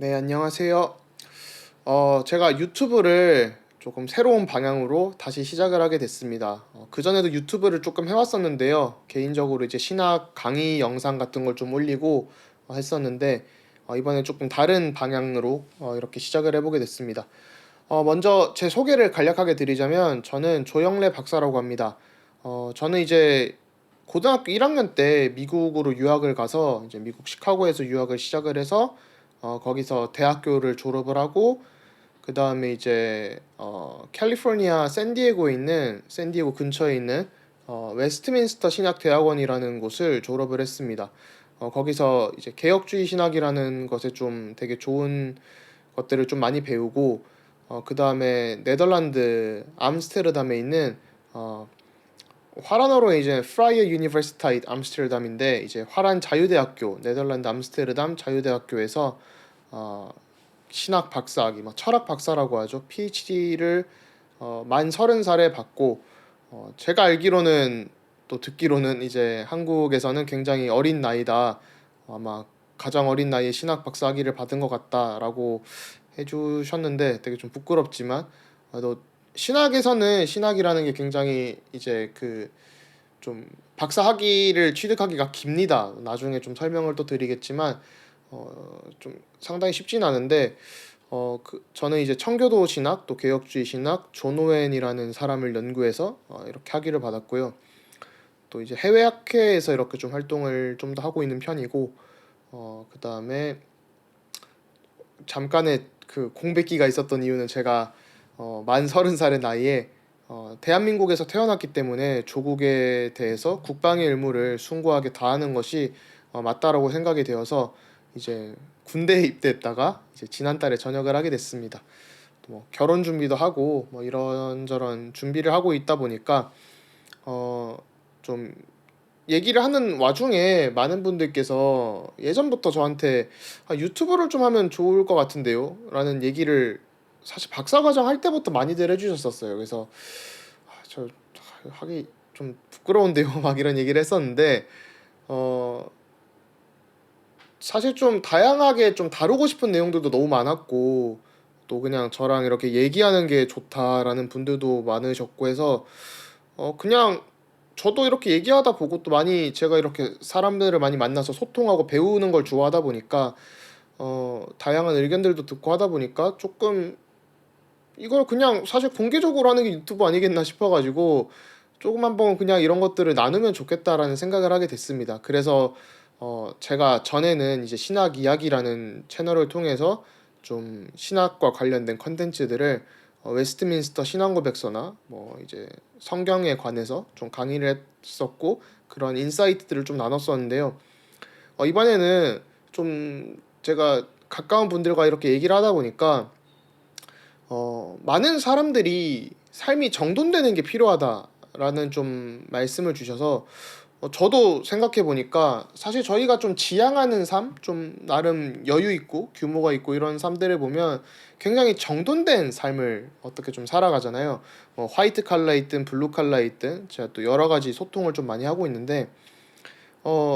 네, 안녕하세요. 제가 유튜브를 조금 새로운 방향으로 다시 시작을 하게 됐습니다. 그전에도 유튜브를 조금 해왔었는데요. 개인적으로 이제 신학 강의 영상 같은 걸 좀 올리고 했었는데, 이번에 조금 다른 방향으로 이렇게 시작을 해보게 됐습니다. 먼저 제 소개를 간략하게 드리자면, 저는 조영래 박사라고 합니다. 저는 이제 고등학교 1학년 때 미국으로 유학을 가서 이제 미국 시카고에서 유학을 시작을 해서 거기서 대학교를 졸업을 하고 그 다음에 이제 캘리포니아 샌디에고에 있는 샌디에고 근처에 있는 웨스트민스터 신학대학원이라는 곳을 졸업을 했습니다. 거기서 이제 개혁주의 신학이라는 것에 좀 되게 좋은 것들을 좀 많이 배우고 그 다음에 네덜란드 암스테르담에 있는 어, 화란어로 이제 프라이어 유니버시타이트 암스테르담인데 이제 화란 자유대학교 네덜란드 암스테르담 자유대학교에서 어, 신학 박사학위, 막 철학 박사라고 하죠. PhD를 만 30살에 받고 제가 알기로는 또 듣기로는 이제 한국에서는 굉장히 어린 나이다. 아마 가장 어린 나이에 신학 박사학위를 받은 것 같다라고 해주셨는데 되게 좀 부끄럽지만 또 신학에서는 신학이라는 게 굉장히 이제 그 좀 박사 학위를 취득하기가 깁니다. 나중에 좀 설명을 또 드리겠지만 좀 상당히 쉽진 않은데 저는 이제 청교도 신학 또 개혁주의 신학 존 오웬이라는 사람을 연구해서 이렇게 학위를 받았고요. 또 이제 해외 학회에서 이렇게 좀 활동을 좀 더 하고 있는 편이고 그다음에 잠깐의 그 공백기가 있었던 이유는 제가 만 30살의 나이에 대한민국에서 태어났기 때문에 조국에 대해서 국방의 의무를 숭고하게 다하는 것이 맞다라고 생각이 되어서 이제 군대에 입대했다가 이제 지난달에 전역을 하게 됐습니다. 뭐 결혼 준비도 하고 뭐 이런저런 준비를 하고 있다 보니까 좀 얘기를 하는 와중에 많은 분들께서 예전부터 저한테 유튜브를 좀 하면 좋을 것 같은데요 라는 얘기를 사실 박사과정 할 때부터 많이들 해주셨었어요. 그래서 저 하기 좀 부끄러운데요 막 이런 얘기를 했었는데 어 사실 좀 다양하게 좀 다루고 싶은 내용들도 너무 많았고 또 그냥 저랑 이렇게 얘기하는 게 좋다라는 분들도 많으셨고 해서 그냥 저도 이렇게 얘기하다 보고 또 많이 제가 이렇게 사람들을 많이 만나서 소통하고 배우는 걸 좋아하다 보니까 다양한 의견들도 듣고 하다 보니까 조금 이걸 그냥 사실 공개적으로 하는 게 유튜브 아니겠나 싶어가지고 조금 한번 그냥 이런 것들을 나누면 좋겠다라는 생각을 하게 됐습니다. 그래서 제가 전에는 이제 신학 이야기라는 채널을 통해서 좀 신학과 관련된 컨텐츠들을 웨스트민스터 신앙고백서나 뭐 이제 성경에 관해서 좀 강의를 했었고 그런 인사이트들을 좀 나눴었는데요. 이번에는 좀 제가 가까운 분들과 이렇게 얘기를 하다 보니까 많은 사람들이 삶이 정돈되는 게 필요하다라는 좀 말씀을 주셔서 저도 생각해 보니까 사실 저희가 좀 지향하는 삶, 좀 나름 여유 있고 규모가 있고 이런 삶들을 보면 굉장히 정돈된 삶을 어떻게 좀 살아가잖아요. 뭐 화이트 칼라에 있든 블루 칼라에 있든 제가 또 여러 가지 소통을 좀 많이 하고 있는데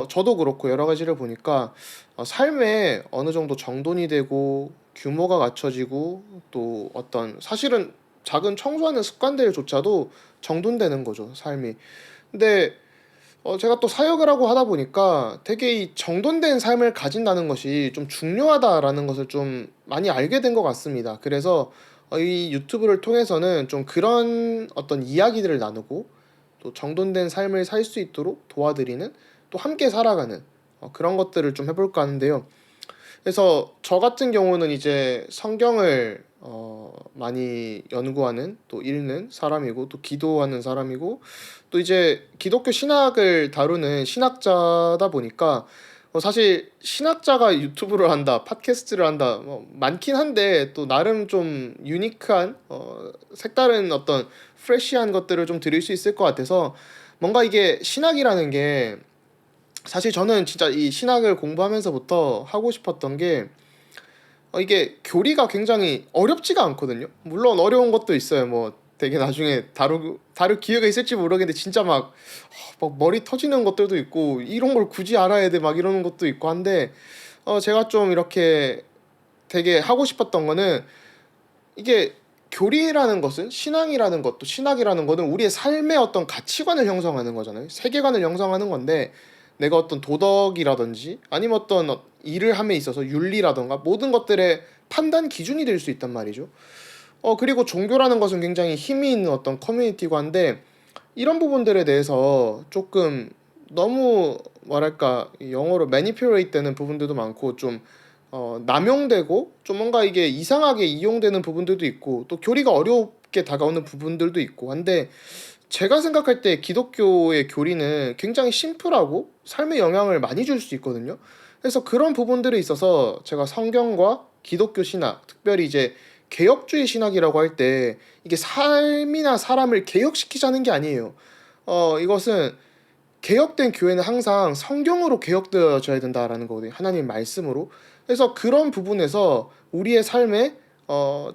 저도 그렇고 여러 가지를 보니까 삶에 어느 정도 정돈이 되고 규모가 갖춰지고 또 어떤 사실은 작은 청소하는 습관들조차도 정돈되는 거죠, 삶이. 근데 제가 또 사역을 하고 하다 보니까 되게 이 정돈된 삶을 가진다는 것이 좀 중요하다라는 것을 좀 많이 알게 된 것 같습니다. 그래서 이 유튜브를 통해서는 좀 그런 어떤 이야기들을 나누고 또 정돈된 삶을 살 수 있도록 도와드리는 또 함께 살아가는 그런 것들을 좀 해볼까 하는데요. 그래서 저 같은 경우는 이제 성경을 많이 연구하는 또 읽는 사람이고 또 기도하는 사람이고 또 이제 기독교 신학을 다루는 신학자다 보니까 사실 신학자가 유튜브를 한다, 팟캐스트를 한다, 뭐 많긴 한데 또 나름 좀 유니크한 색다른 어떤 프레시한 것들을 좀 드릴 수 있을 것 같아서 뭔가 이게 신학이라는 게 사실 저는 진짜 이 신학을 공부하면서부터 하고 싶었던 게 이게 교리가 굉장히 어렵지가 않거든요. 물론 어려운 것도 있어요. 뭐 되게 나중에 다룰 기회가 있을지 모르겠는데 진짜 막 머리 터지는 것들도 있고 이런 걸 굳이 알아야 돼 막 이러는 것도 있고 한데 제가 좀 이렇게 되게 하고 싶었던 거는 이게 교리라는 것은 신앙이라는 것도 신학이라는 거는 우리의 삶의 어떤 가치관을 형성하는 거잖아요. 세계관을 형성하는 건데 내가 어떤 도덕이라든지 아니면 어떤 일을 함에 있어서 윤리라던가 모든 것들의 판단 기준이 될 수 있단 말이죠. 그리고 종교라는 것은 굉장히 힘이 있는 어떤 커뮤니티관인데 이런 부분들에 대해서 조금 너무 뭐랄까 영어로 manipulate 되는 부분들도 많고 좀 남용되고 좀 뭔가 이게 이상하게 이용되는 부분들도 있고 또 교리가 어렵게 다가오는 부분들도 있고 한데 제가 생각할 때 기독교의 교리는 굉장히 심플하고 삶에 영향을 많이 줄 수 있거든요. 그래서 그런 부분들에 있어서 제가 성경과 기독교 신학, 특별히 이제 개혁주의 신학이라고 할 때 이게 삶이나 사람을 개혁시키자는 게 아니에요. 이것은 개혁된 교회는 항상 성경으로 개혁되어져야 된다라는 거거든요. 하나님 말씀으로. 그래서 그런 부분에서 우리의 삶에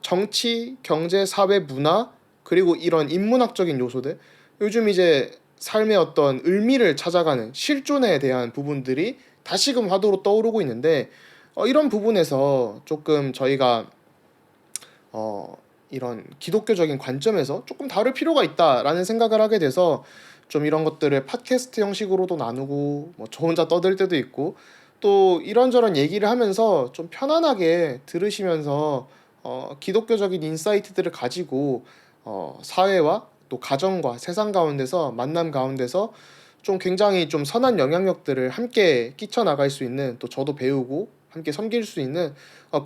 정치, 경제, 사회, 문화 그리고 이런 인문학적인 요소들 요즘 이제 삶의 어떤 의미를 찾아가는 실존에 대한 부분들이 다시금 화두로 떠오르고 있는데 이런 부분에서 조금 저희가 이런 기독교적인 관점에서 조금 다를 필요가 있다라는 생각을 하게 돼서 좀 이런 것들을 팟캐스트 형식으로도 나누고 뭐 저 혼자 떠들 때도 있고 또 이런저런 얘기를 하면서 좀 편안하게 들으시면서 기독교적인 인사이트들을 가지고 사회와 또 가정과 세상 가운데서 만남 가운데서 좀 굉장히 좀 선한 영향력들을 함께 끼쳐 나갈 수 있는 또 저도 배우고 함께 섬길 수 있는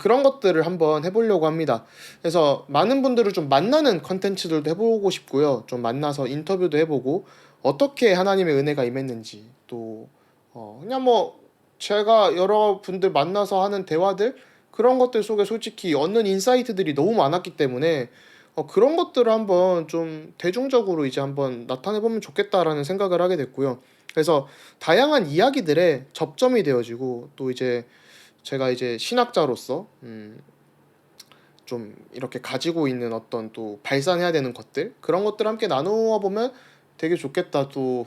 그런 것들을 한번 해보려고 합니다. 그래서 많은 분들을 좀 만나는 컨텐츠들도 해보고 싶고요. 좀 만나서 인터뷰도 해보고 어떻게 하나님의 은혜가 임했는지 또 그냥 뭐 제가 여러분들 만나서 하는 대화들 그런 것들 속에 솔직히 얻는 인사이트들이 너무 많았기 때문에 그런 것들을 한번 좀 대중적으로 이제 한번 나타내보면 좋겠다라는 생각을 하게 됐고요. 그래서 다양한 이야기들의 접점이 되어지고 또 이제 제가 이제 신학자로서 좀 이렇게 가지고 있는 어떤 또 발산해야 되는 것들 그런 것들 함께 나누어 보면 되게 좋겠다. 또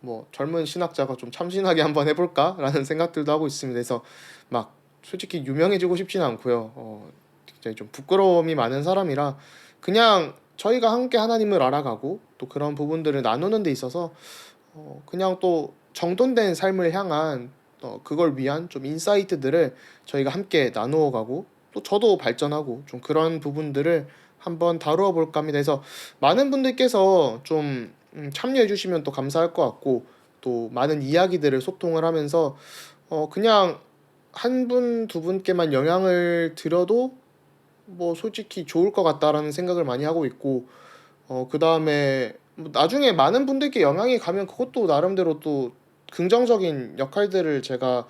뭐 젊은 신학자가 좀 참신하게 한번 해볼까라는 생각들도 하고 있습니다. 그래서 막 솔직히 유명해지고 싶지는 않고요. 굉장히 좀 부끄러움이 많은 사람이라 그냥 저희가 함께 하나님을 알아가고 또 그런 부분들을 나누는 데 있어서 그냥 또 정돈된 삶을 향한 그걸 위한 좀 인사이트들을 저희가 함께 나누어 가고 또 저도 발전하고 좀 그런 부분들을 한번 다루어 볼까 합니다. 그래서 많은 분들께서 좀 참여해 주시면 또 감사할 것 같고 또 많은 이야기들을 소통을 하면서 그냥 한 분, 두 분께만 영향을 드려도 뭐 솔직히 좋을 것 같다라는 생각을 많이 하고 있고 그다음에 뭐 나중에 많은 분들께 영향이 가면 그것도 나름대로 또 긍정적인 역할들을 제가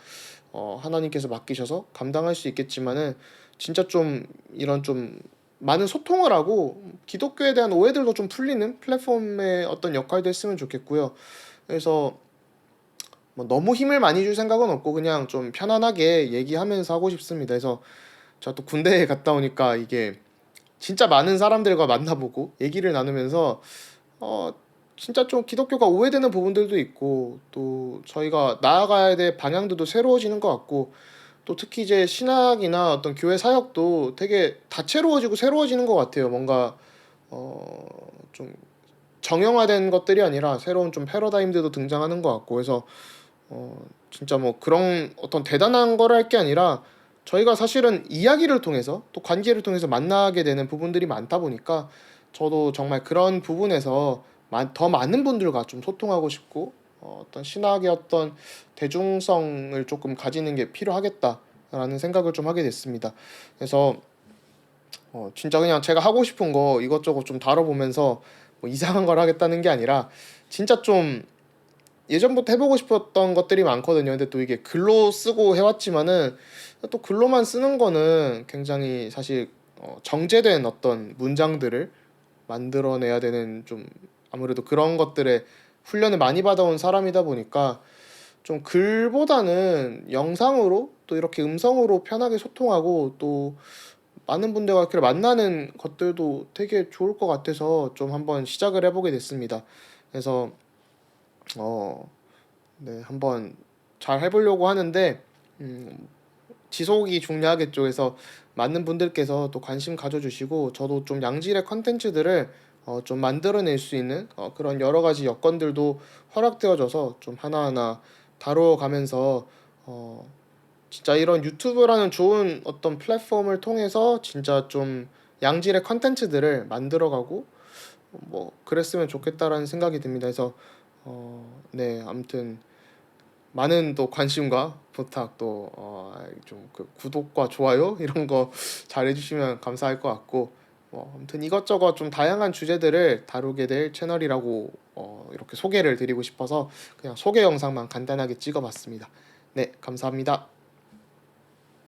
하나님께서 맡기셔서 감당할 수 있겠지만은 진짜 좀 이런 좀 많은 소통을 하고 기독교에 대한 오해들도 좀 풀리는 플랫폼의 어떤 역할도 했으면 좋겠고요. 그래서 뭐 너무 힘을 많이 줄 생각은 없고 그냥 좀 편안하게 얘기하면서 하고 싶습니다. 그래서 제가 또 군대에 갔다 오니까 이게 진짜 많은 사람들과 만나보고 얘기를 나누면서 어 진짜 좀 기독교가 오해되는 부분들도 있고 또 저희가 나아가야 될 방향들도 새로워지는 것 같고 또 특히 이제 신학이나 어떤 교회 사역도 되게 다채로워지고 새로워지는 것 같아요. 뭔가 좀 정형화된 것들이 아니라 새로운 좀 패러다임들도 등장하는 것 같고 그래서 진짜 뭐 그런 어떤 대단한 걸 할 게 아니라 저희가 사실은 이야기를 통해서 또 관계를 통해서 만나게 되는 부분들이 많다 보니까 저도 정말 그런 부분에서 더 많은 분들과 좀 소통하고 싶고 어떤 신학의 어떤 대중성을 조금 가지는 게 필요하겠다라는 생각을 좀 하게 됐습니다. 그래서 진짜 그냥 제가 하고 싶은 거 이것저것 좀 다뤄보면서 뭐 이상한 걸 하겠다는 게 아니라 진짜 좀 예전부터 해보고 싶었던 것들이 많거든요. 근데 또 이게 글로 쓰고 해왔지만은 또 글로만 쓰는 거는 굉장히 사실 정제된 어떤 문장들을 만들어내야 되는 좀 아무래도 그런 것들에 훈련을 많이 받아온 사람이다 보니까 좀 글보다는 영상으로 또 이렇게 음성으로 편하게 소통하고 또 많은 분들과 이렇게 만나는 것들도 되게 좋을 것 같아서 좀 한번 시작을 해보게 됐습니다. 그래서 어, 네, 한번 잘 해보려고 하는데 음, 지속이 중요하겠죠. 그래서 많은 분들께서 또 관심 가져주시고 저도 좀 양질의 컨텐츠들을 좀 만들어낼 수 있는 그런 여러 가지 여건들도 허락되어져서 좀 하나하나 다뤄가면서 어, 진짜 이런 유튜브라는 좋은 어떤 플랫폼을 통해서 진짜 좀 양질의 컨텐츠들을 만들어가고 뭐 그랬으면 좋겠다라는 생각이 듭니다. 그래서 네, 아무튼 많은 또 관심과 부탁 또좀그 구독과 좋아요 이런 거 잘 해주시면 감사할 것 같고 아무튼 이것저것 좀 다양한 주제들을 다루게 될 채널이라고 이렇게 소개를 드리고 싶어서 그냥 소개 영상만 간단하게 찍어봤습니다. 네, 감사합니다.